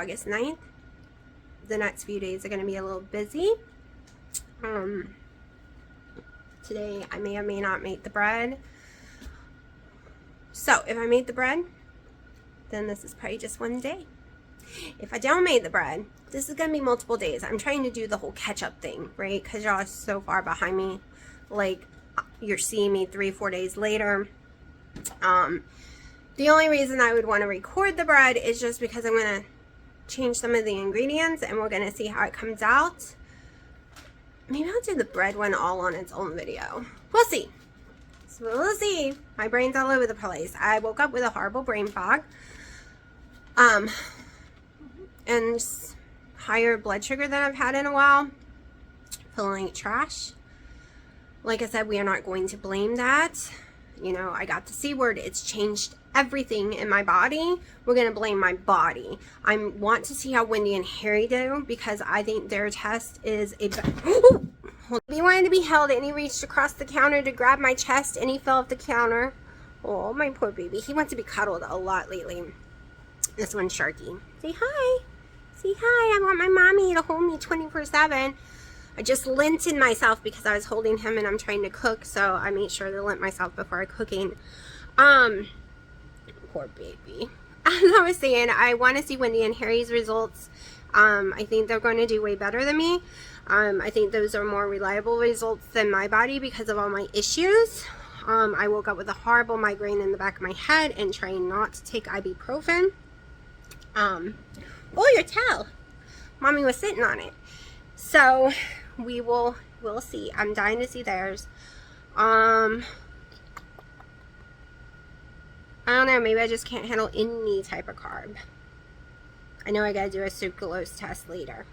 August 9th. The next few days are going to be a little busy. Today I may or may not make the bread. So if I make the bread, then this is probably just one day. If I don't make the bread, this is going to be multiple days. I'm trying to do the whole catch-up thing, right? Because y'all are so far behind me. Like, you're seeing me 3-4 days later. The only reason I would want to record the bread is just because I'm going to change some of the ingredients and we're going to see how it comes out. Maybe I'll do the bread one all on its own video. We'll see. So we'll see. My brain's all over the place. I woke up with a horrible brain fog. And higher blood sugar than I've had in a while. Feeling like trash. Like I said, we are not going to blame that. You know, I got the C word. It's changed everything in my body. We're going to blame my body. I want to see how Wendy and Harry do because I think their test is a... He wanted to be held and he reached across the counter to grab my chest and he fell off the counter. Oh, my poor baby. He wants to be cuddled a lot lately. This one's Sharky. Say hi. Say hi. I want my mommy to hold me 24/7. I just linted myself because I was holding him and I'm trying to cook, so I made sure to lint myself before cooking. Poor baby. As I was saying, I want to see Wendy and Harry's results. I think they're going to do way better than me. I think those are more reliable results than my body because of all my issues. I woke up with a horrible migraine in the back of my head and trying not to take ibuprofen. Oh, your towel. Mommy was sitting on it. So we'll see. I'm dying to see theirs. I don't know, maybe I just can't handle any type of carb. I know I gotta do a sucralose test later.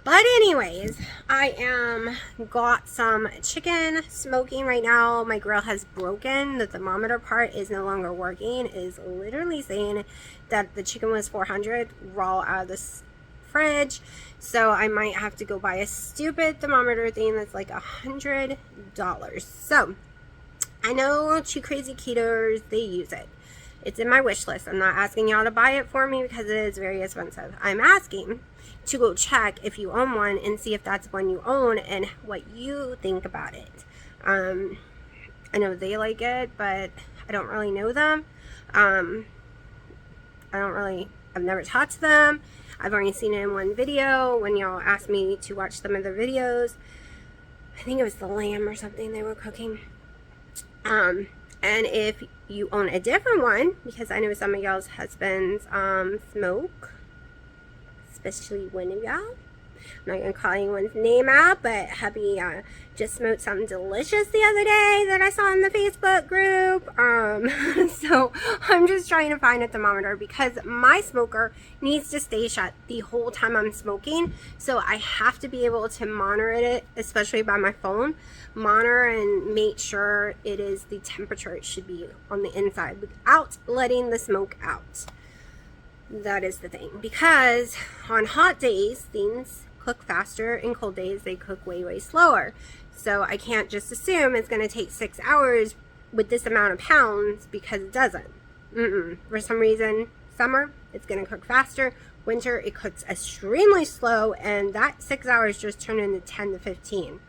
But anyways, I got some chicken smoking right now. My grill has broken. The thermometer part is no longer working. It is literally saying that the chicken was 400 raw out of the fridge. So I might have to go buy a stupid thermometer thing that's like $100. So I know two crazy ketos, they use it. It's in my wish list. I'm not asking y'all to buy it for me because it is very expensive. I'm asking to go check if you own one and see if that's one you own and what you think about it. I know they like it, but I don't really know them. I've never talked to them. I've only seen it in one video when y'all asked me to watch some of the videos. I think it was the lamb or something they were cooking. And if you own a different one, because I know some of y'all's husbands smoke, especially one of y'all. I'm not going to call anyone's name out, but hubby just smoked something delicious the other day that I saw in the Facebook group. So I'm just trying to find a thermometer because my smoker needs to stay shut the whole time I'm smoking. So I have to be able to monitor it, especially by my phone. Monitor and make sure it is the temperature it should be on the inside without letting the smoke out. That is the thing, because on hot days things cook faster, and cold days they cook way slower. So I can't just assume it's going to take 6 hours with this amount of pounds, because it doesn't. For some reason, summer it's going to cook faster, winter it cooks extremely slow, and that 6 hours just turned into 10 to 15.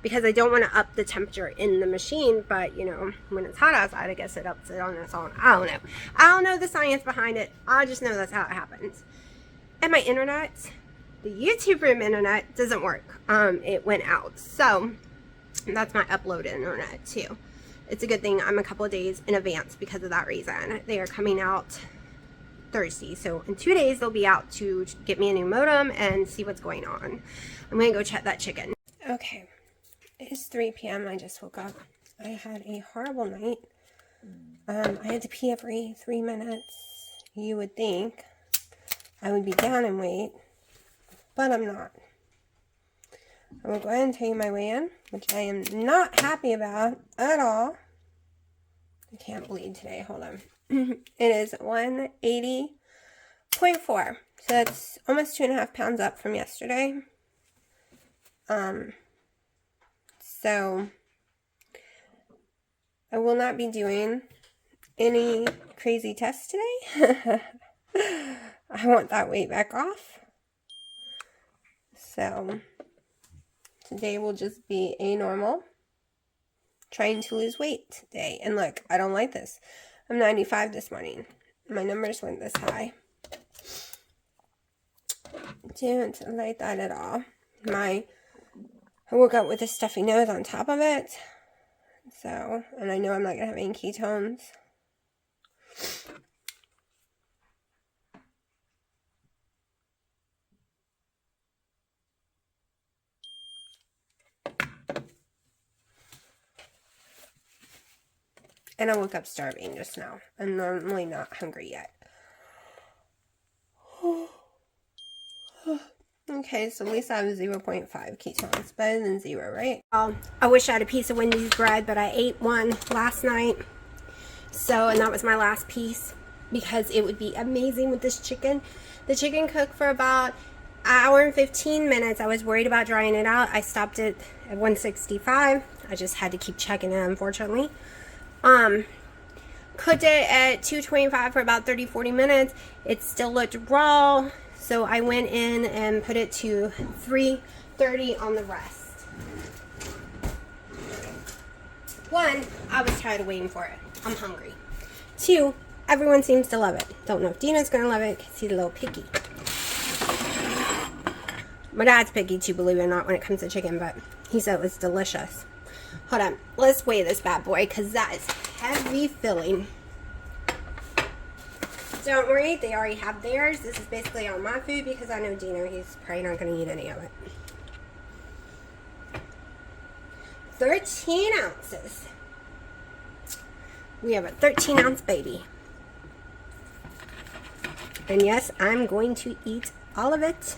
Because I don't want to up the temperature in the machine, but you know, when it's hot outside, I guess it ups it on its own. I don't know. I don't know the science behind it. I just know that's how it happens. And my internet, the YouTube room internet, doesn't work. It went out. So that's my uploaded internet too. It's a good thing I'm a couple of days in advance because of that reason. They are coming out Thursday. So in 2 days, they'll be out to get me a new modem and see what's going on. I'm going to go check that chicken. Okay. It's 3 p.m. I just woke up. I had a horrible night. I had to pee every 3 minutes. You would think I would be down in weight, but I'm not. I will go ahead and tell you my weigh-in, which I am not happy about at all. I can't bleed today. Hold on. It is 180.4. So that's almost 2.5 pounds up from yesterday. So I will not be doing any crazy tests today. I want that weight back off. So today will just be a normal trying to lose weight day. And look, I don't like this. I'm 95 this morning. My numbers went this high. Don't like that at all. I woke up with a stuffy nose on top of it. So, and I know I'm not going to have any ketones. And I woke up starving just now. I'm normally not hungry yet. Okay, so at least I have 0.5 ketones. Better than 0, right? I wish I had a piece of Wendy's bread, but I ate one last night. So, and that was my last piece because it would be amazing with this chicken. The chicken cooked for about an hour and 15 minutes. I was worried about drying it out. I stopped it at 165. I just had to keep checking it, unfortunately. Cooked it at 225 for about 30-40 minutes. It still looked raw, so I went in and put it to 330 on the rest. One, I was tired of waiting for it. I'm hungry. Two, everyone seems to love it. Don't know if Dina's gonna love it because he's a little picky. My dad's picky too, believe it or not, when it comes to chicken, but he said it was delicious. Hold on, let's weigh this bad boy because that is heavy filling. Don't worry, they already have theirs. This is basically all my food because I know Dino, he's probably not going to eat any of it. 13 ounces. We have a 13-ounce baby. And yes, I'm going to eat all of it.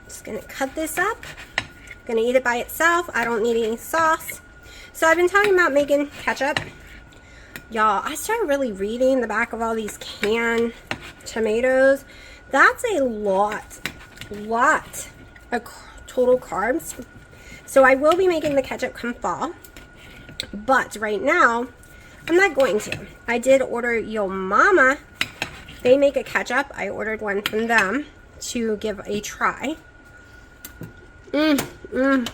Just going to cut this up. Gonna eat it by itself. I don't need any sauce. So I've been talking about making ketchup. Y'all, I started really reading the back of all these canned tomatoes. That's a lot of total carbs. So I will be making the ketchup come fall. But right now, I'm not going to. I did order Yo Mama. They make a ketchup. I ordered one from them to give a try.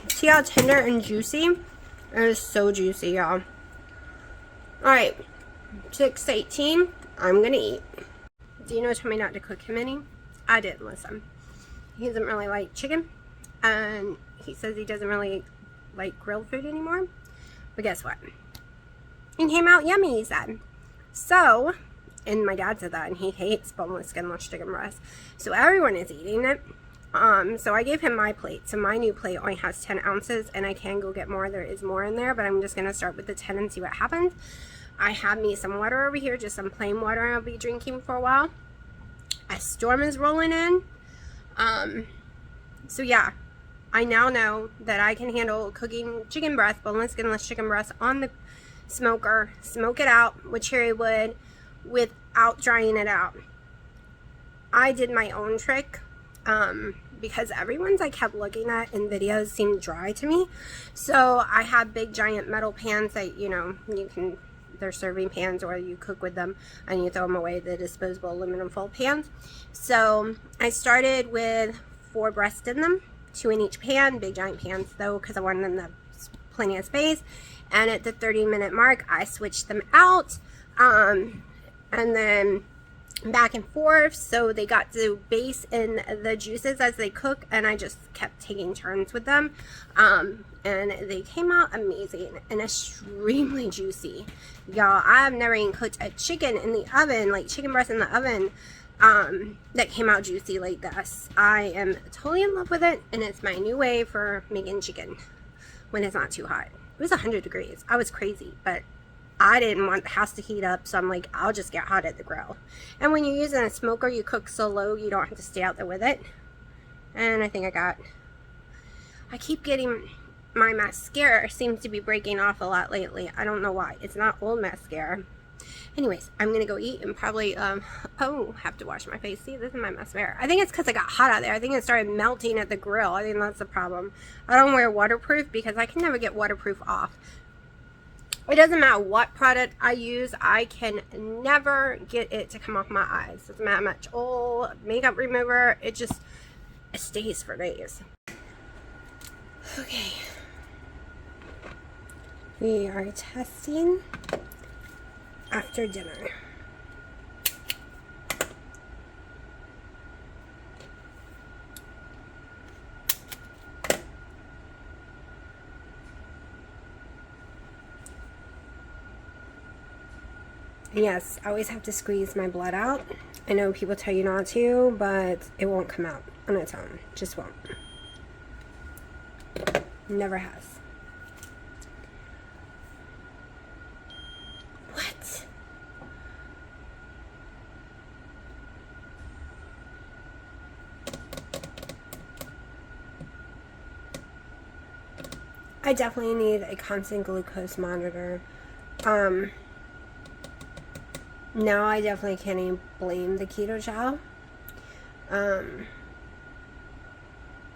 See how tender and juicy? It is so juicy, y'all. Alright, 6:18. I'm gonna eat. Dino told me not to cook him any. I didn't listen. He doesn't really like chicken. And he says he doesn't really like grilled food anymore. But guess what? It came out yummy, he said. So, and my dad said that, and he hates boneless, skinless chicken breast. So everyone is eating it. So I gave him my plate. So my new plate only has 10 ounces, and I can go get more. There is more in there, but I'm just going to start with the 10 and see what happens. I have me some water over here, just some plain water I'll be drinking for a while. A storm is rolling in. So yeah, I now know that I can handle cooking chicken breast, boneless, skinless chicken breast on the smoker, smoke it out with cherry wood without drying it out. I did my own trick. Because everyone's I kept looking at in videos seemed dry to me. So I have big giant metal pans that, you know, they're serving pans or you cook with them and you throw them away, the disposable aluminum foil pans. So I started with 4 breasts in them, 2 in each pan, big giant pans though, because I wanted them to have plenty of space. And at the 30-minute mark, I switched them out, and then back and forth, so they got to base in the juices as they cook, and I just kept taking turns with them, and they came out amazing and extremely juicy. Y'all, I've never even cooked a chicken in the oven, like chicken breast in the oven, that came out juicy like this. I am totally in love with it, and it's my new way for making chicken when it's not too hot. It was 100 degrees. I was crazy, but I didn't want the house to heat up, so I'm like, I'll just get hot at the grill. And when you're using a smoker, you cook so low, you don't have to stay out there with it. And I think I keep getting, my mascara seems to be breaking off a lot lately. I don't know why. It's not old mascara. Anyways, I'm going to go eat and probably, have to wash my face. See, this is my mascara. I think it's because I got hot out there. I think it started melting at the grill. I think that's the problem. I don't wear waterproof because I can never get waterproof off. It doesn't matter what product I use, I can never get it to come off my eyes. Doesn't matter how much oil, makeup remover, it stays for days. Okay. We are testing after dinner. Yes, I always have to squeeze my blood out. I know people tell you not to, but it won't come out on its own. Just won't. Never has. What? I definitely need a constant glucose monitor. Now I definitely can't even blame the keto chow.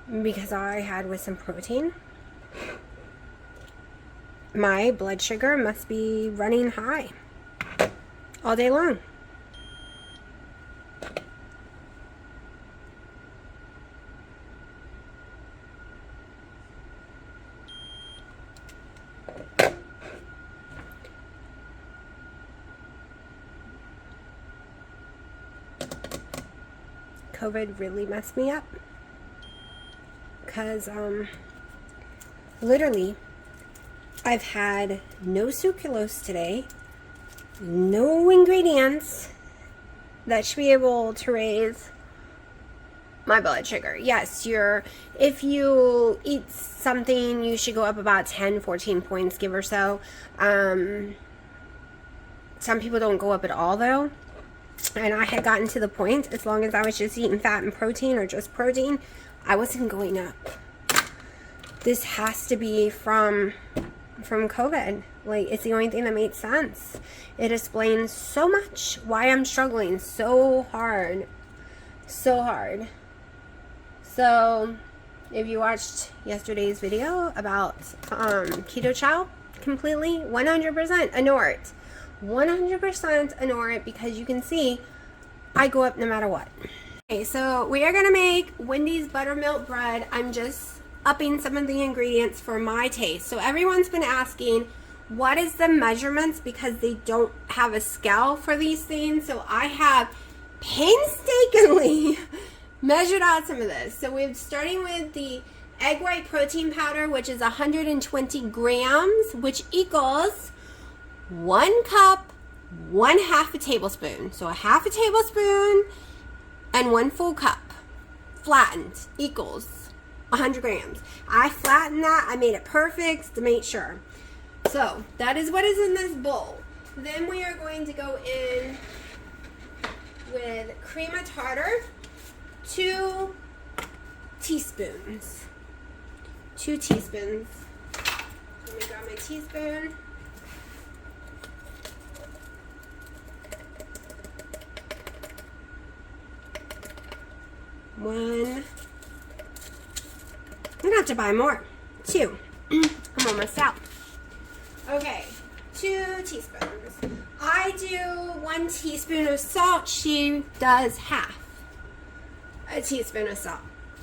Because all I had was some protein. My blood sugar must be running high all day long. COVID really messed me up because literally I've had no sucralose today, no ingredients that should be able to raise my blood sugar. Yes, if you eat something, you should go up about 10-14 points, give or so. Some people don't go up at all though. And I had gotten to the point, as long as I was just eating fat and protein or just protein, I wasn't going up. This has to be from COVID. Like, it's the only thing that made sense. It explains so much why I'm struggling so hard. So hard. So, if you watched yesterday's video about keto chow, completely, 100% ignore it. 100% ignore it because you can see I go up no matter what. Okay, so we are going to make Wendy's buttermilk bread. I'm just upping some of the ingredients for my taste. So everyone's been asking, what is the measurements, because they don't have a scale for these things. So I have painstakingly measured out some of this. So we're starting with the egg white protein powder, which is 120 grams, which equals 1 cup, 1/2 a tablespoon. So 1/2 a tablespoon and 1 full cup flattened equals 100 grams. I flattened that. I made it perfect to make sure. So that is what is in this bowl. Then we are going to go in with cream of tartar, 2 teaspoons. 2 teaspoons. Let me grab my teaspoon. One. I'm gonna have to buy more. 2. I'm almost out. Okay, 2 teaspoons. I do 1 teaspoon of salt. She does 1/2 a teaspoon of salt.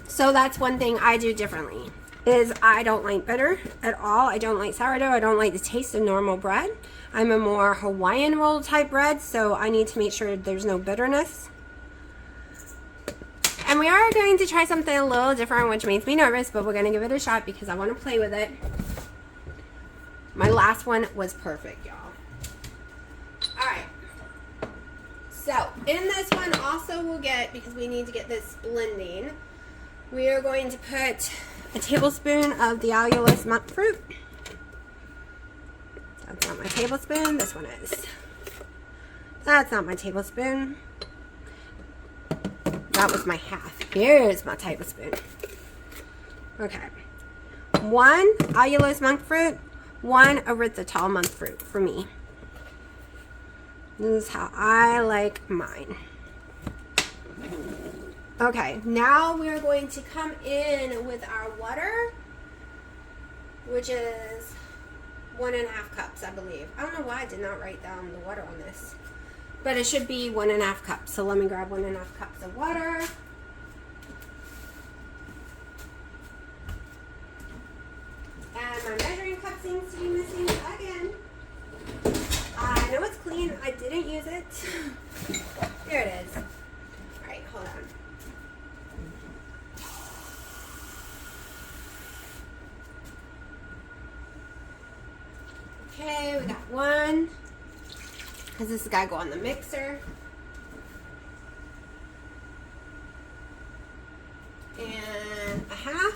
So that's one thing I do differently. Is I don't like butter at all. I don't like sourdough. I don't like the taste of normal bread. I'm a more Hawaiian roll type bread, so I need to make sure there's no bitterness. And we are going to try something a little different, which makes me nervous, but we're going to give it a shot because I want to play with it. My last one was perfect, y'all. Alright. So, in this one also we'll get, because we need to get this blending, we are going to put a tablespoon of the allulose monk fruit. That's not my tablespoon. This one is. That's not my tablespoon. That was my 1/2. Here's my tablespoon. Okay. 1 allulose monk fruit, 1 erythritol monk fruit for me. This is how I like mine. Okay, now we're going to come in with our water, which is 1.5 cups, I believe. I don't know why I did not write down the water on this, but it should be 1.5 cups. So let me grab 1.5 cups of water. And my measuring cup seems to be missing again. I know it's clean. I didn't use it. There it is. All right, hold on. Okay, we got one, because this has got to go on the mixer. And a half.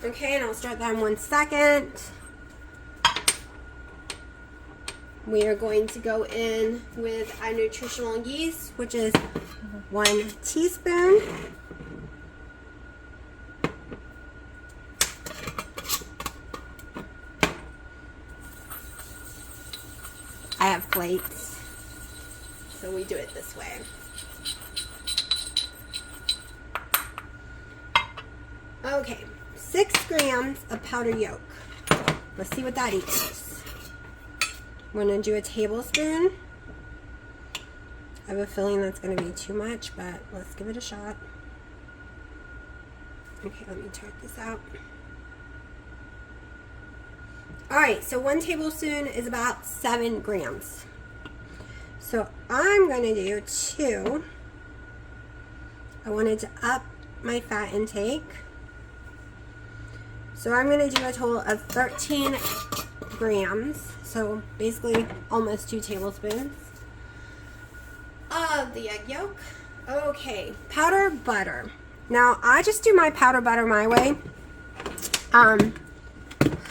Okay, and I'll start that in 1 second. We are going to go in with our nutritional yeast, which is 1 teaspoon. I have plates, so we do it this way. Okay, 6 grams of powdered yolk. Let's see what that equals. We're going to do a tablespoon. I have a feeling that's going to be too much, but let's give it a shot. Okay, let me chart this out. Alright, so 1 tablespoon is about 7 grams. So I'm going to do 2. I wanted to up my fat intake. So I'm going to do a total of 13 grams. So basically almost 2 tablespoons of the egg yolk. Okay, powder butter. Now I just do my powder butter my way.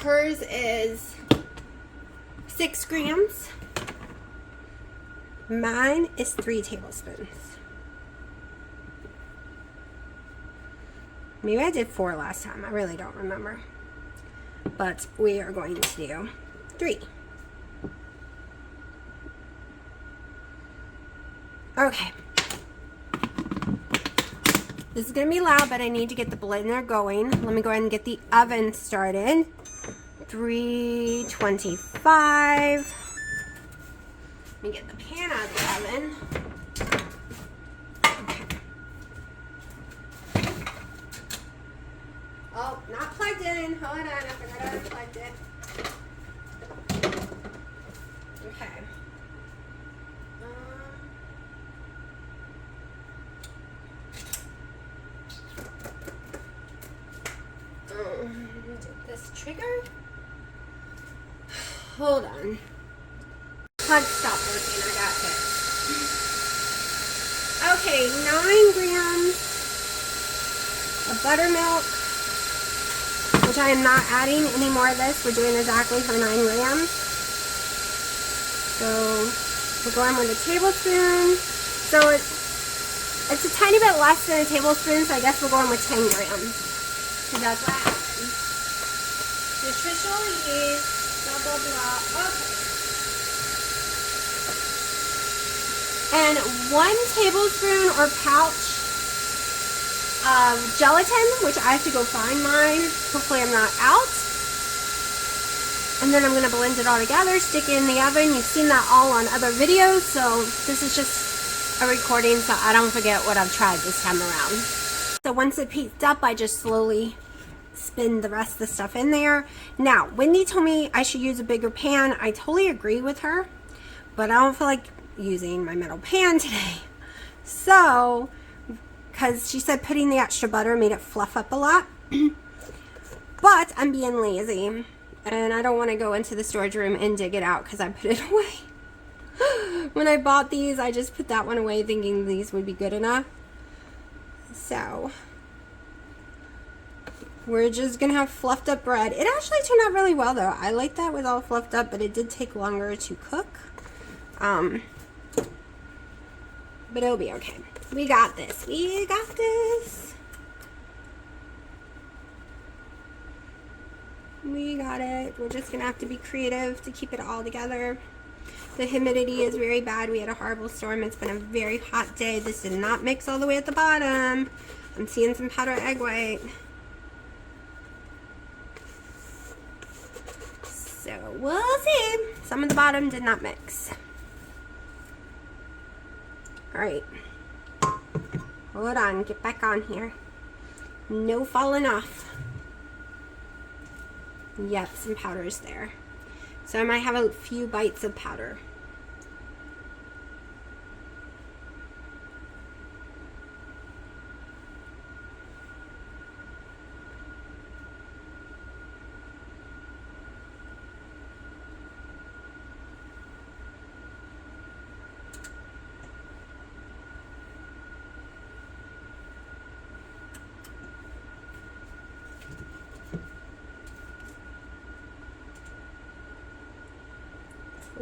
Hers is 6 grams. Mine is 3 tablespoons. Maybe I did 4 last time. I really don't remember. But we are going to do 3. Okay. This is going to be loud, but I need to get the blender going. Let me go ahead and get the oven started. 325. Let me get the pan out of the oven. Okay. Oh, not plugged in. Hold on, I forgot I unplugged it. Okay. This trigger. Hold on. Plug stopped working. I got it. Okay, 9 grams of buttermilk, which I am not adding any more of this. We're doing exactly for 9 grams. So we're going with a tablespoon. So it's a tiny bit less than a tablespoon, so I guess we're going with 10 grams. So that's what happens. Nutritional yeast, blah, blah, blah. Okay. And 1 tablespoon or pouch of gelatin, which I have to go find mine. Hopefully I'm not out. And then I'm going to blend it all together, stick it in the oven. You've seen that all on other videos, so this is just a recording so I don't forget what I've tried this time around. So once it heats up, I just slowly spin the rest of the stuff in there. Now, Wendy told me I should use a bigger pan. I totally agree with her, but I don't feel like using my metal pan today. So, because she said putting the extra butter made it fluff up a lot. But I'm being lazy, and I don't want to go into the storage room and dig it out because I put it away. When I bought these, I just put that one away thinking these would be good enough. So we're just gonna have fluffed up bread. It actually turned out really well though. I like that with all fluffed up, but it did take longer to cook. But it'll be okay. We got this. We got this. We got it. We're just gonna have to be creative to keep it all together. The humidity is very bad. We had a horrible storm. It's been a very hot day. This did not mix all the way at the bottom. I'm seeing some powder egg white. So we'll see. Some of the bottom did not mix. Alright. Hold on. Get back on here. No falling off. Yep, some powder's there. So I might have a few bites of powder.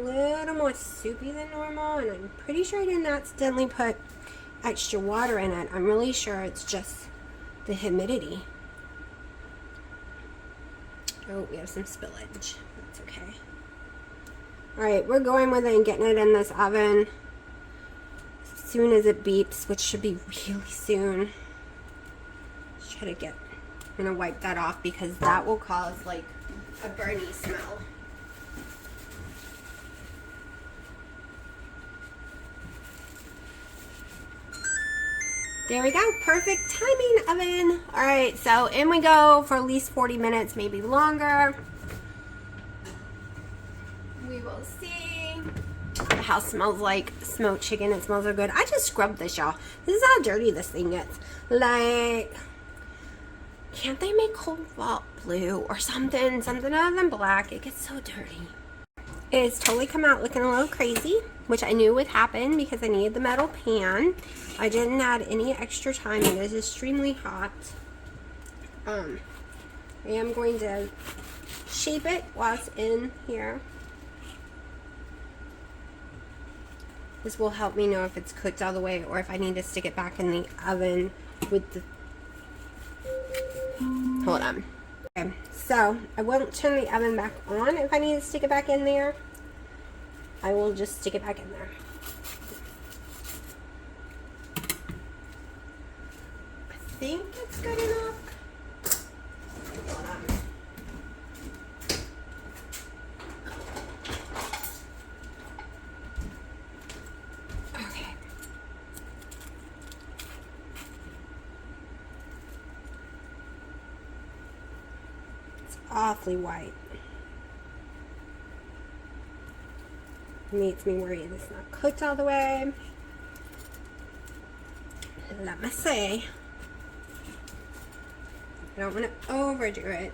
A little more soupy than normal, and I'm pretty sure I didn't accidentally put extra water in it. I'm really sure it's just the humidity. Oh, we have some spillage. That's okay. Alright, we're going with it and getting it in this oven as soon as it beeps, which should be really soon. I'm gonna wipe that off because that will cause like a burny smell. There we go. Perfect timing, oven. All right, so in we go for at least 40 minutes, maybe longer. We will see. The house smells like smoked chicken. It smells so good. I just scrubbed this, y'all. This is how dirty this thing gets. Like, can't they make cobalt blue or something? Something other than black. It gets so dirty. It's totally come out looking a little crazy, which I knew would happen because I needed the metal pan. I didn't add any extra time. It is extremely hot. I am going to shape it while it's in here. This will help me know if it's cooked all the way or if I need to stick it back in the oven with the... Hold on. Okay, so I won't turn the oven back on if I need to stick it back in there. I will just stick it back in there. I think it's good enough. Hold on. Okay. It's awfully white. Makes me worried it's not cooked all the way. Let me see. I don't want to overdo it.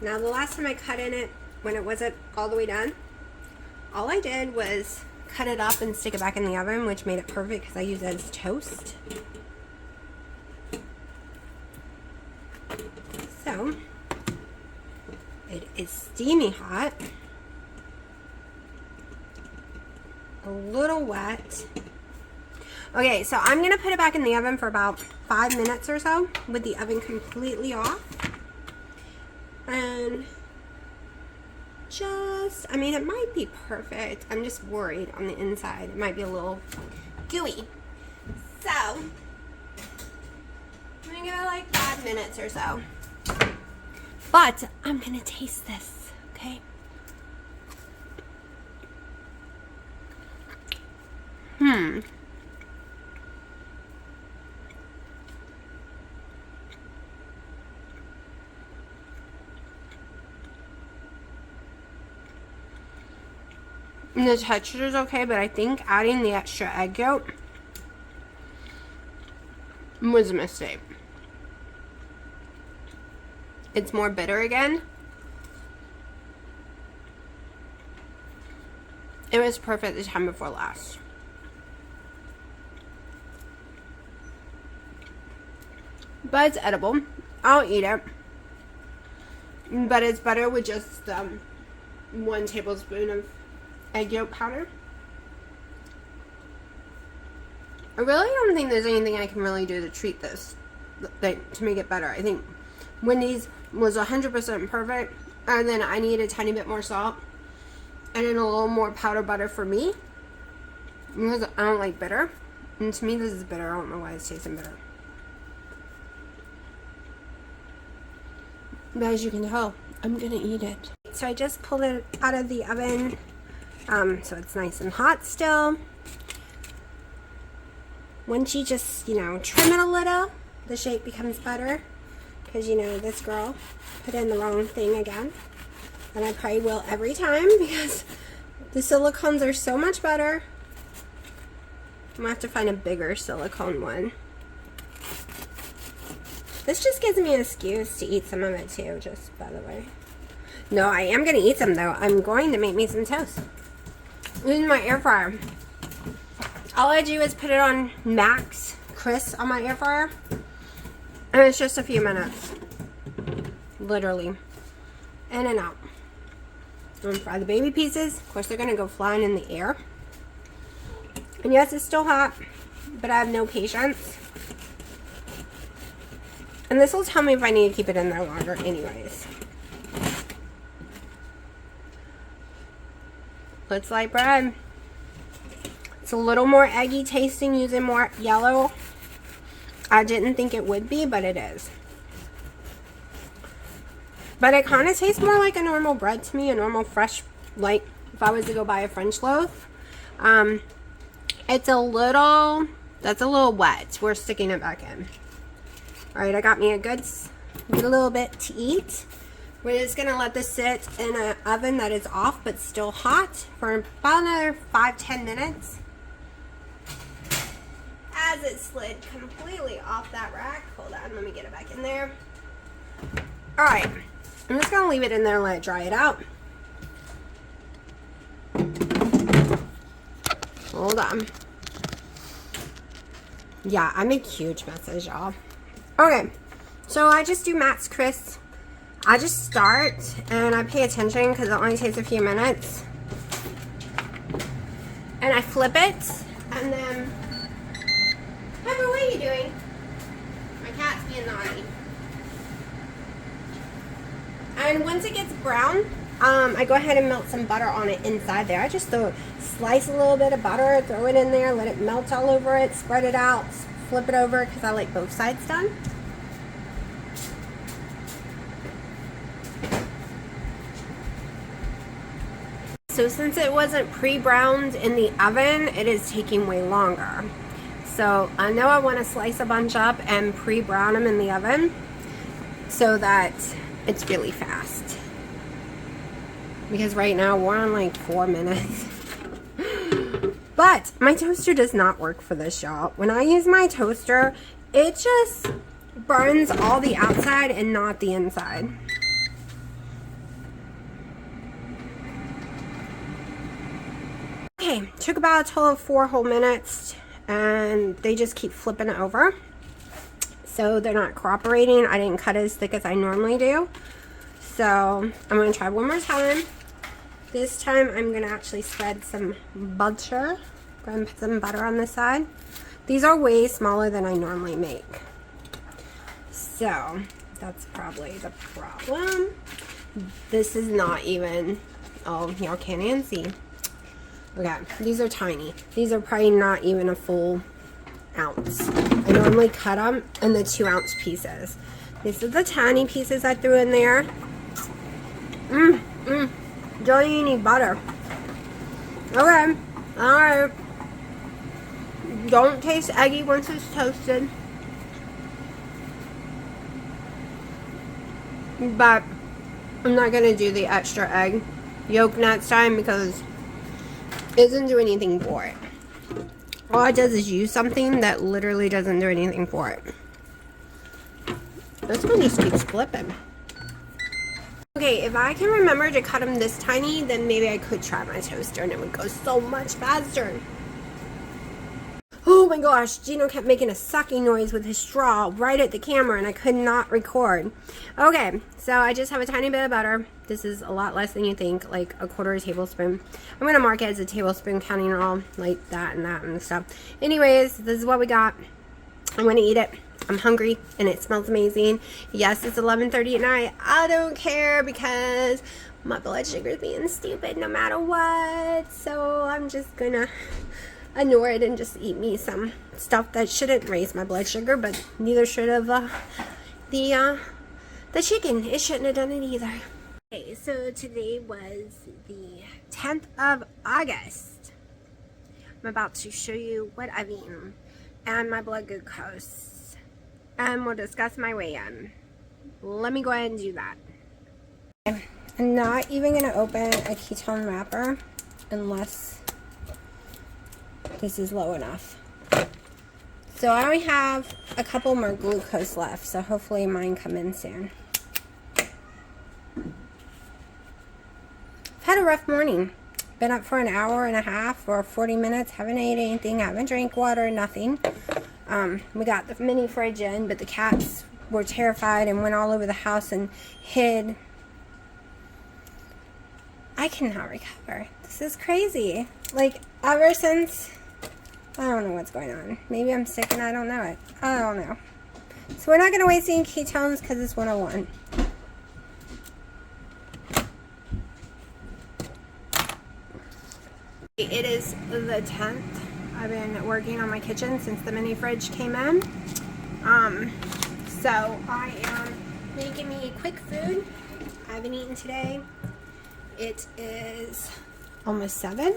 Now the last time I cut in it, when it wasn't all the way done, all I did was cut it up and stick it back in the oven, which made it perfect because I use it as toast. So, it is steamy hot. A little wet. Okay, so I'm going to put it back in the oven for about 5 minutes or so with the oven completely off. And just, I mean, it might be perfect. I'm just worried on the inside. It might be a little gooey. So, I'm going to give it like 5 minutes or so. But I'm going to taste this, okay? The texture is okay, but I think adding the extra egg yolk was a mistake. It's more bitter again. It was perfect the time before last. But it's edible. I'll eat it. But it's better with just 1 tablespoon of egg yolk powder. I really don't think there's anything I can really do to treat this, to make it better. I think Wendy's was 100% perfect, and then I need a tiny bit more salt, and then a little more powder butter for me, because I don't like bitter, and to me this is bitter. I don't know why it's tasting bitter. But as you can tell, I'm gonna eat it. So I just pulled it out of the oven, so it's nice and hot still. Once you just, trim it a little, the shape becomes better. Because, this girl put in the wrong thing again. And I probably will every time because the silicones are so much better. I'm going to have to find a bigger silicone one. This just gives me an excuse to eat some of it too, just by the way. No, I am going to eat some though. I'm going to make me some toast. In my air fryer. All I do is put it on max crisp on my air fryer. And it's just a few minutes. Literally. In and out. I'm gonna fry the baby pieces. Of course, they're going to go flying in the air. And yes, it's still hot, but I have no patience. And this will tell me if I need to keep it in there longer anyways. Looks like bread. It's a little more eggy tasting using more yellow. I didn't think it would be, but it is. But it kind of tastes more like a normal bread to me, a normal fresh, like if I was to go buy a French loaf. It's a little, that's a little wet. We're sticking it back in. All right, I got me a good little bit to eat. We're just gonna let this sit in an oven that is off but still hot for about another 5-10 minutes. As it slid completely off that rack. Hold on, let me get it back in there. All right, I'm just gonna leave it in there and let it dry it out. Hold on. Yeah, I make huge messes, y'all. Okay, so I just do Matt's crisp. I just start and I pay attention because it only takes a few minutes. And I flip it and then, Pepper, what are you doing? My cat's being naughty. And once it gets brown, I go ahead and melt some butter on it inside there. I just slice a little bit of butter, throw it in there, let it melt all over it, spread it out, flip it over because I like both sides done. So since it wasn't pre-browned in the oven, it is taking way longer. So I know I want to slice a bunch up and pre-brown them in the oven so that it's really fast. Because right now we're on like 4 minutes. But my toaster does not work for this, y'all. When I use my toaster, it just burns all the outside and not the inside. Okay, took about a total of 4 whole minutes, and they just keep flipping it over. So they're not cooperating. I didn't cut it as thick as I normally do. So I'm going to try one more time. This time I'm going to actually spread some butter. Go ahead and put some butter on this side. These are way smaller than I normally make. So that's probably the problem. This is not even, oh, y'all can't even see. Okay, these are tiny. These are probably not even a full ounce. I normally cut them in the 2-ounce pieces. These are the tiny pieces I threw in there. Don't you need butter? Okay, alright. Don't taste eggy once it's toasted. But I'm not going to do the extra egg yolk next time because it doesn't do anything for it. All it does is use something that literally doesn't do anything for it. This one just keeps flipping. Okay, if I can remember to cut them this tiny, then maybe I could try my toaster and it would go so much faster. Oh my gosh, Gino kept making a sucking noise with his straw right at the camera and I could not record. Okay, so I just have a tiny bit of butter, This is a lot less than you think, like a quarter tablespoon. I'm going to mark it as a tablespoon, counting all like that and stuff. Anyways, this is what we got. I'm going to eat it. I'm hungry and it smells amazing. Yes, it's 11:30 at night. I don't care because my blood sugar is being stupid no matter what. So I'm just going to ignore it and just eat me some stuff that shouldn't raise my blood sugar, but neither should have the chicken. It shouldn't have done it either. Okay, so today was the 10th of August. I'm about to show you what I've eaten and my blood glucose, and we'll discuss my weigh-in. Let me go ahead and do that. I'm not even going to open a ketone wrapper unless this is low enough. So I only have a couple more glucose left, so hopefully mine come in soon. I've had a rough morning. Been up for an hour and a half or 40 minutes, haven't ate anything, haven't drank water, nothing. We got the mini fridge in, but the cats were terrified and went all over the house and hid. I cannot recover. This is crazy. Like, ever since, I don't know what's going on. Maybe I'm sick and I don't know it. I don't know. So we're not going to waste any ketones because it's 101. It is the 10th. I've been working on my kitchen since the mini fridge came in. So I am making me quick food. I haven't eaten today. It is almost 7.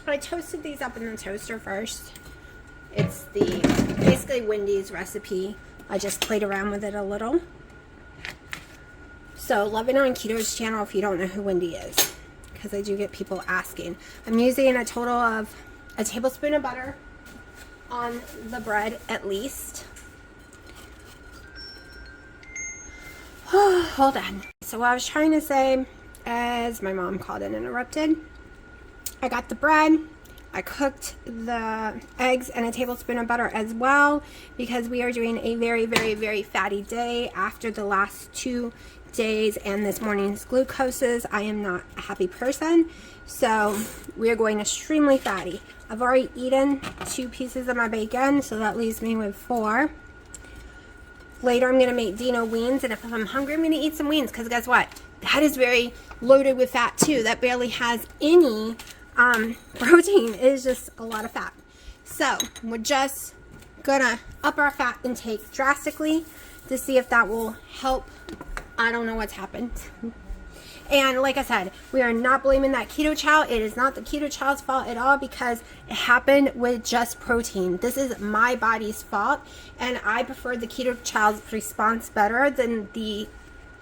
I toasted these up in the toaster first. It's the basically Wendy's recipe. I just played around with it a little. So Love It on Keto's channel if you don't know who Wendy is, because I do get people asking. I'm using a total of a tablespoon of butter on the bread at least. Hold on. So what I was trying to say, as my mom called and interrupted, I got the bread, I cooked the eggs and a tablespoon of butter as well, because we are doing a very, very, very fatty day after the last 2 days and this morning's glucoses. I am not a happy person, so we are going extremely fatty. I've already eaten 2 pieces of my bacon, so that leaves me with 4. Later I'm going to make Dino wings, and if I'm hungry I'm going to eat some wings, because guess what? That is very loaded with fat too. That barely has any protein. It is just a lot of fat. So we're just gonna up our fat intake drastically to see if that will help. I don't know what's happened. And like I said, we are not blaming that keto chow. It is not the keto chow's fault at all, because it happened with just protein. This is my body's fault, and I prefer the keto chow's response better than the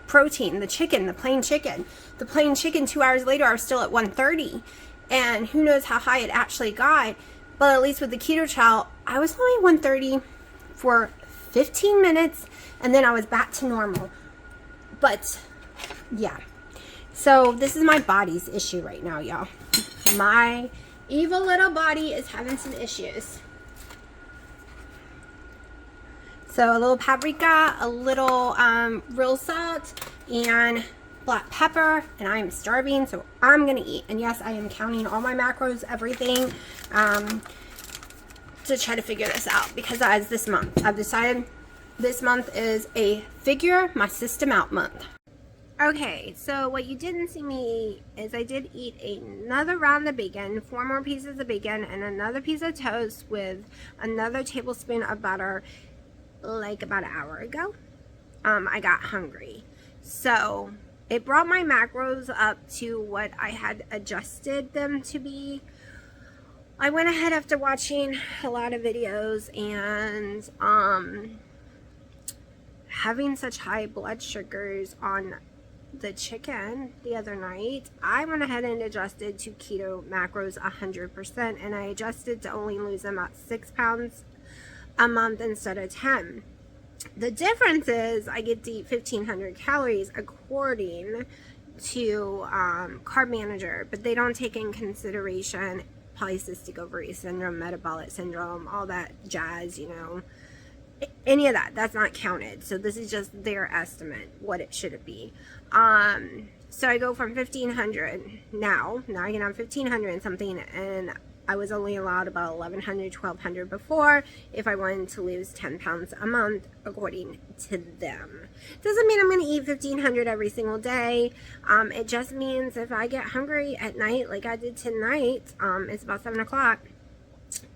protein, the chicken, the plain chicken. The plain chicken 2 hours later I was still at 130, and who knows how high it actually got. But at least with the keto chow, I was only 130 for 15 minutes, and then I was back to normal. But yeah, so this is my body's issue right now, y'all. My evil little body is having some issues. So a little paprika, a little real salt, and black pepper, and I am starving, so I'm gonna eat. And yes, I am counting all my macros, everything, to try to figure this out, because as this month, I've decided this month is a figure my system out month. Okay, so what you didn't see me eat is I did eat another round of bacon, 4 more pieces of bacon, and another piece of toast with another tablespoon of butter, like about an hour ago. I got hungry, so it brought my macros up to what I had adjusted them to be. I went ahead after watching a lot of videos and having such high blood sugars on the chicken the other night, I went ahead and adjusted to keto macros 100%, and I adjusted to only lose about 6 pounds a month instead of 10. The difference is I get to eat 1,500 calories according to Carb Manager, but they don't take in consideration polycystic ovary syndrome, metabolic syndrome, all that jazz, you know. Any of that, that's not counted. So this is just their estimate, what it should be. So I go from 1,500 now I can have 1,500 and something, and I was only allowed about 1,100, 1,200 before if I wanted to lose 10 pounds a month, according to them. Doesn't mean I'm going to eat 1,500 every single day. It just means if I get hungry at night, like I did tonight, it's about 7 o'clock,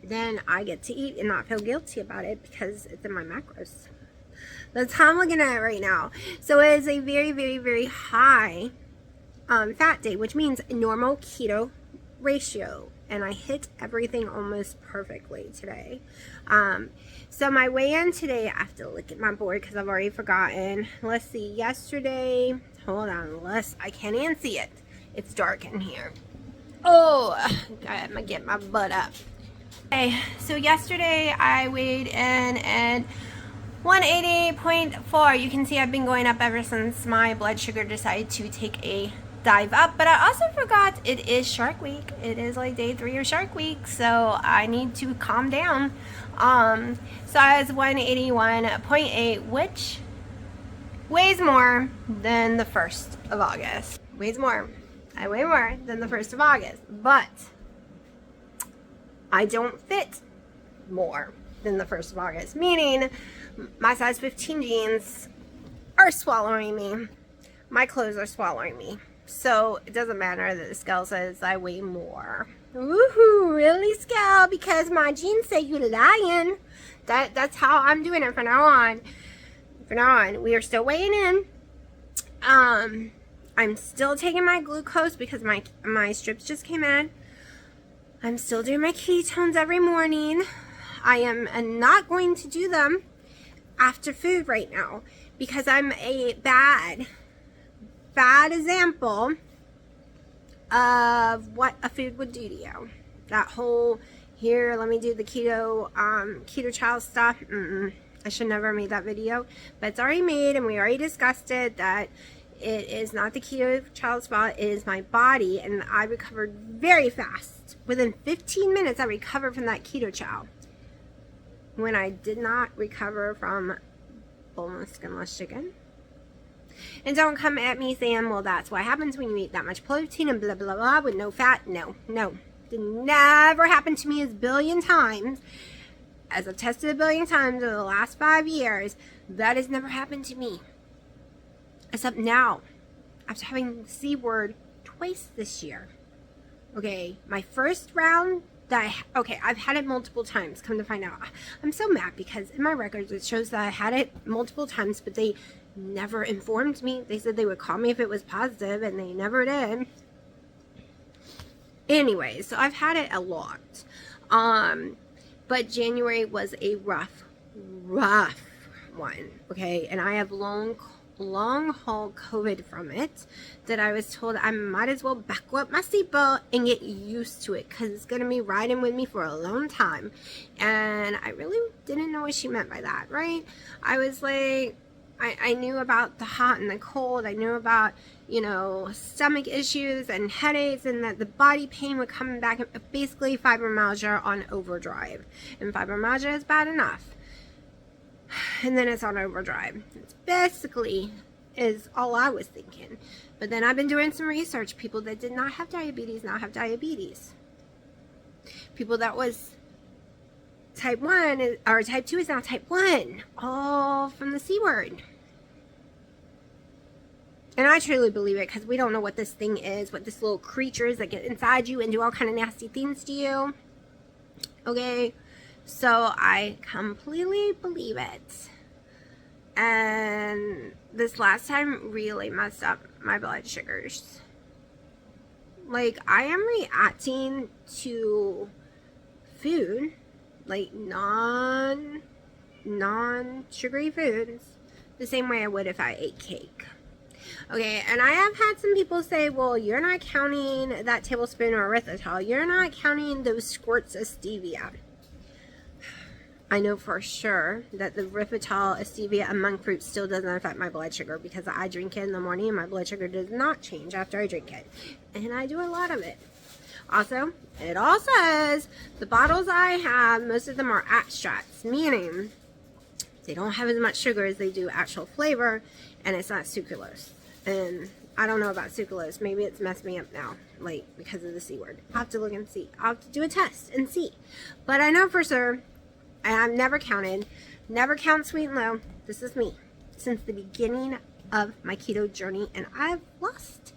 then I get to eat and not feel guilty about it because it's in my macros. That's how I'm looking at it right now. So it is a very, very, very high fat day, which means normal keto ratio. And I hit everything almost perfectly today. So my weigh-in today, I have to look at my board because I've already forgotten. Let's see, yesterday, hold on, I can't even see it. It's dark in here. Oh, I'm gonna get my butt up. Okay, so yesterday I weighed in at 180.4. You can see I've been going up ever since my blood sugar decided to take a dive up. But I also forgot it is Shark Week. It is like day 3 of Shark Week, so I need to calm down. So I was 181.8, which weighs more than the 1st of August. Weighs more. I weigh more than the 1st of August, but I don't fit more than the 1st of August, meaning my size 15 jeans are swallowing me. My clothes are swallowing me. So it doesn't matter that the scale says I weigh more. Woohoo, really, scale? Because my jeans say you're lying. That's how I'm doing it from now on. From now on, we are still weighing in. I'm still taking my glucose because my strips just came in. I'm still doing my ketones every morning. I am not going to do them after food right now because I'm a bad example of what a food would do to you. That whole, here, let me do the keto child stuff. I should never have made that video, but it's already made and we already discussed it, that it is not the keto child's fault, it is my body, and I recovered very fast. Within 15 minutes, I recovered from that keto chow. When I did not recover from boneless, skinless chicken. And don't come at me saying, well, that's what happens when you eat that much protein and blah, blah, blah, with no fat. No. It never happened to me a billion times. As I've tested a billion times over the last 5 years, that has never happened to me. Except now, after having the C word twice this year. Okay, my first round, I've had it multiple times, come to find out. I'm so mad because in my records it shows that I had it multiple times, but they never informed me. They said they would call me if it was positive, and they never did. Anyway, so I've had it a lot. But January was a rough one, okay? And I have long haul COVID from it, that I was told I might as well buckle up my seatbelt and get used to it because it's going to be riding with me for a long time. And I really didn't know what she meant by that, right? I was like, I knew about the hot and the cold. I knew about, stomach issues and headaches, and that the body pain would come back. Basically, fibromyalgia on overdrive. And fibromyalgia is bad enough. And then it's on overdrive. It's basically is all I was thinking. But then I've been doing some research. People that did not have diabetes now have diabetes. People that was type 1 or type 2 is now type 1. All from the C word. And I truly believe it because we don't know what this thing is, what this little creature is that get inside you and do all kind of nasty things to you. Okay? So I completely believe it. And this last time really messed up my blood sugars. Like, I am reacting to food, like non-sugary foods, the same way I would if I ate cake. Okay, and I have had some people say, well, you're not counting that tablespoon of erythritol. You're not counting those squirts of stevia. I know for sure that the erythritol, stevia, and monk fruit still doesn't affect my blood sugar because I drink it in the morning and my blood sugar does not change after I drink it. And I do a lot of it. Also, it all says the bottles I have, most of them are extracts, meaning they don't have as much sugar as they do actual flavor, and it's not sucralose. And I don't know about sucralose. Maybe it's messed me up now, like, because of the C word. I'll have to look and see. I'll have to do a test and see. But I know for sure, I've never counted, never count sweet and low. This is me since the beginning of my keto journey, and I've lost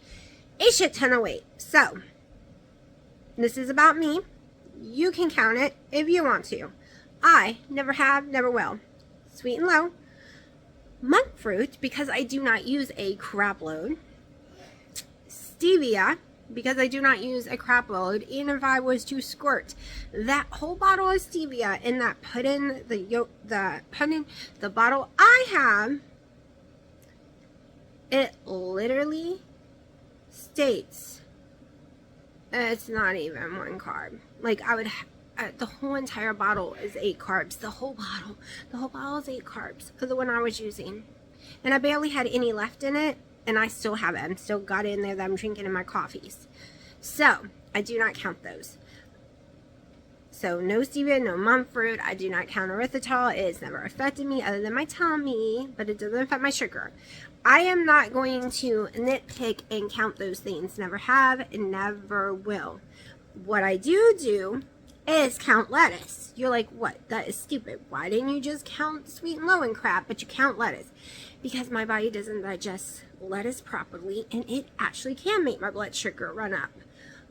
a shit ton of weight. So, this is about me. You can count it if you want to. I never have, never will. Sweet and low. Monk fruit, because I do not use a crap load. Stevia, because I do not use a crap load. Even if I was to squirt that whole bottle of stevia in that pudding, the bottle I have, it literally states it's not even 1 carb. Like, I would the whole entire bottle is 8 carbs. The whole bottle is 8 carbs for the one I was using, and I barely had any left in it, and I still have it. I'm still got it in there that I'm drinking in my coffees. So I do not count those. So no stevia, no monk fruit. I do not count erythritol. It's never affected me other than my tummy, but it doesn't affect my sugar. I am not going to nitpick and count those things. Never have and never will. What I do is count lettuce. You're like, what? That is stupid. Why didn't you just count sweet and low and crap, but you count lettuce? Because my body doesn't digest lettuce properly, and it actually can make my blood sugar run up.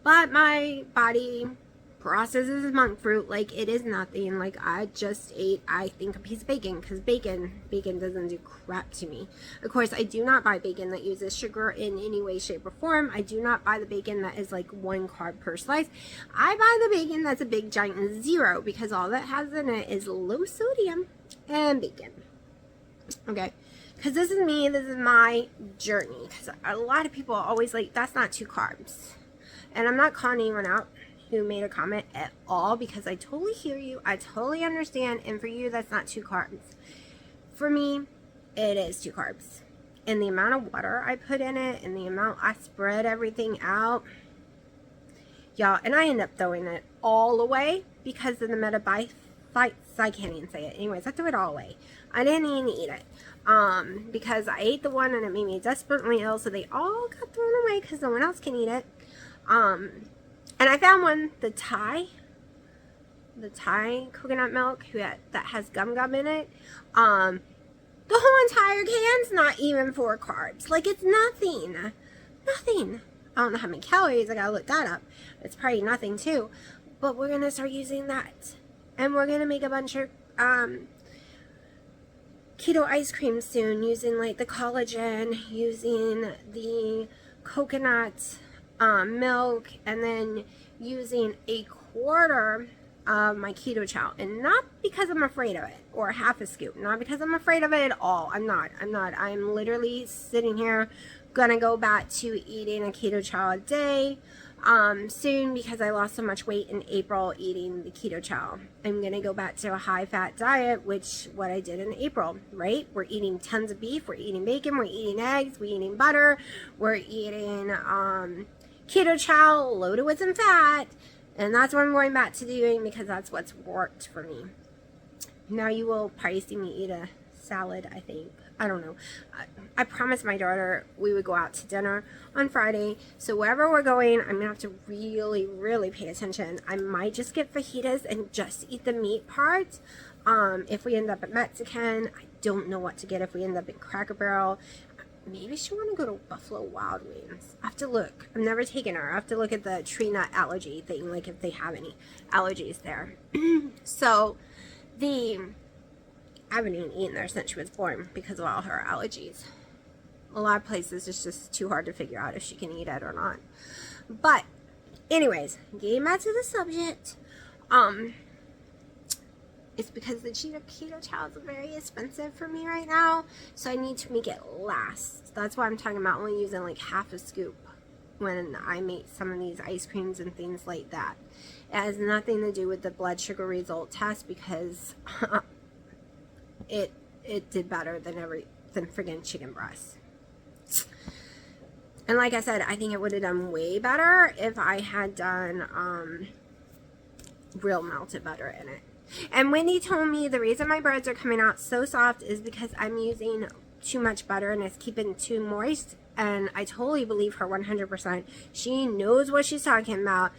But my body processes monk fruit like it is nothing. Like, I just ate, I think, a piece of bacon, because bacon doesn't do crap to me. Of course, I do not buy bacon that uses sugar in any way, shape, or form. I do not buy the bacon that is like 1 carb per slice. I buy the bacon that's a big giant 0, because all that has in it is low sodium and bacon. Okay, because this is me, this is my journey. Because a lot of people are always like, that's not 2 carbs. And I'm not calling anyone out who made a comment at all, because I totally hear you, I totally understand, and for you that's not 2 carbs. For me, it is 2 carbs. And the amount of water I put in it, and the amount I spread everything out, y'all, and I end up throwing it all away because of the metabolites. I can't even say it. Anyways, I threw it all away. I didn't even eat it. Because I ate the one and it made me desperately ill, so they all got thrown away because no one else can eat it. And I found one, the Thai coconut milk that has gum in it. The whole entire can's not even 4 carbs. Like, it's nothing. Nothing. I don't know how many calories. I gotta look that up. It's probably nothing too. But we're gonna start using that. And we're gonna make a bunch of keto ice cream soon, using like the collagen, using the coconut milk, and then using a quarter of my keto chow. And not because I'm afraid of it, or half a scoop, not because I'm afraid of it at all. I'm not. I'm literally sitting here gonna go back to eating a keto chow a day soon, because I lost so much weight in April eating the keto chow. I'm gonna go back to a high fat diet, which what I did in April, right? We're eating tons of beef, we're eating bacon, we're eating eggs, we're eating butter, we're eating keto chow loaded with some fat, and that's what I'm going back to doing, because that's what's worked for me. Now you will probably see me eat a salad, I think. I don't know. I promised my daughter we would go out to dinner on Friday, so wherever we're going, I'm gonna have to really, really pay attention. I might just get fajitas and just eat the meat part. If we end up at Mexican, I don't know what to get if we end up in Cracker Barrel. Maybe she want to go to Buffalo Wild Wings. I have to look. I've never taken her. I have to look at the tree nut allergy thing, like if they have any allergies there. So, I haven't even eaten there since she was born because of all her allergies. A lot of places it's just too hard to figure out if she can eat it or not. But, anyways, getting back to the subject, it's because the keto chow is very expensive for me right now, so I need to make it last. That's why I'm talking about only using like half a scoop when I make some of these ice creams and things like that. It has nothing to do with the blood sugar result test, because it did better than friggin' chicken breast. And like I said, I think it would have done way better if I had done real melted butter in it. And Wendy told me the reason my breads are coming out so soft is because I'm using too much butter and it's keeping too moist. and I totally believe her 100%. She knows what she's talking about.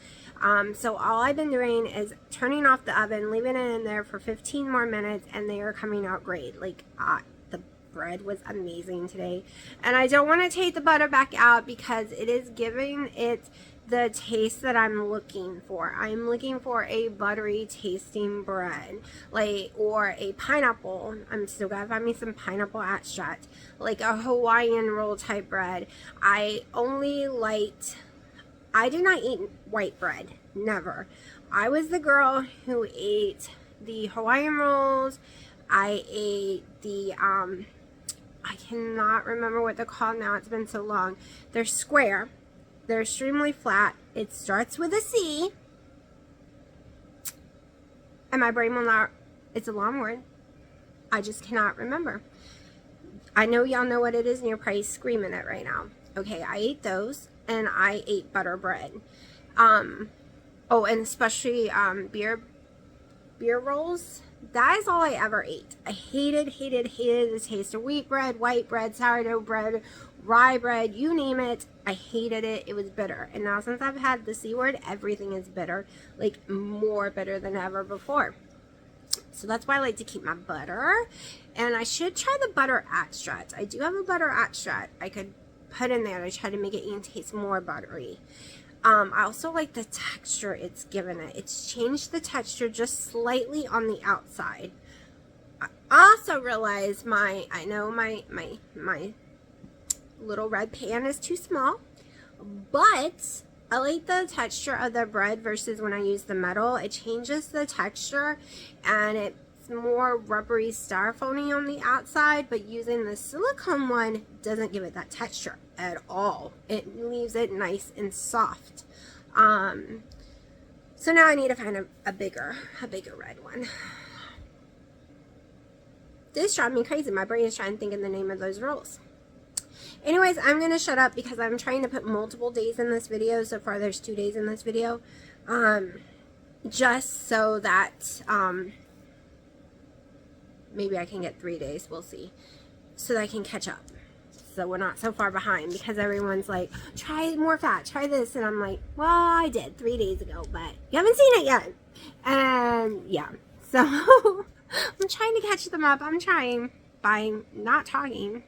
So all I've been doing is turning off the oven, leaving it in there for 15 more minutes, and they are coming out great. Like, the bread was amazing today. And I don't want to take the butter back out because it is giving it the taste that I'm looking for. I'm looking for a buttery tasting bread, like, or a pineapple. I'm still gonna find me some pineapple extract, like a Hawaiian roll type bread. I do not eat white bread, never. I was the girl who ate the Hawaiian rolls. I ate the I cannot remember what they're called now, it's been so long. They're square. They're extremely flat. It starts with a C. And my brain will not, it's a long word. I just cannot remember. I know y'all know what it is and you're probably screaming it right now. Okay, I ate those and I ate butter bread. Oh, and especially beer rolls. That is all I ever ate. I hated the taste of wheat bread, white bread, sourdough bread, rye bread, you name it. I hated it. It was bitter. And now since I've had the C word, everything is bitter. Like, more bitter than ever before. So that's why I like to keep my butter. And I should try the butter extract. I do have a butter extract I could put in there to try to make it even taste more buttery. I also like the texture it's given it. It's changed the texture just slightly on the outside. I also realize my little red pan is too small, but I like the texture of the bread versus when I use the metal. It changes the texture and it's more rubbery styrofoamy on the outside, but using the silicone one doesn't give it that texture at all. It leaves it nice and soft. So now I need to find a bigger red one. This drives me crazy. My brain is trying to think of the name of those rolls. Anyways, I'm going to shut up because I'm trying to put multiple days in this video. So far, there's 2 days in this video. Just so that, maybe I can get 3 days. We'll see. So that I can catch up. So we're not so far behind because everyone's like, try more fat, try this. And I'm like, well, I did 3 days ago, but you haven't seen it yet. And yeah, so I'm trying to catch them up. I'm trying by not talking,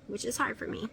which is hard for me.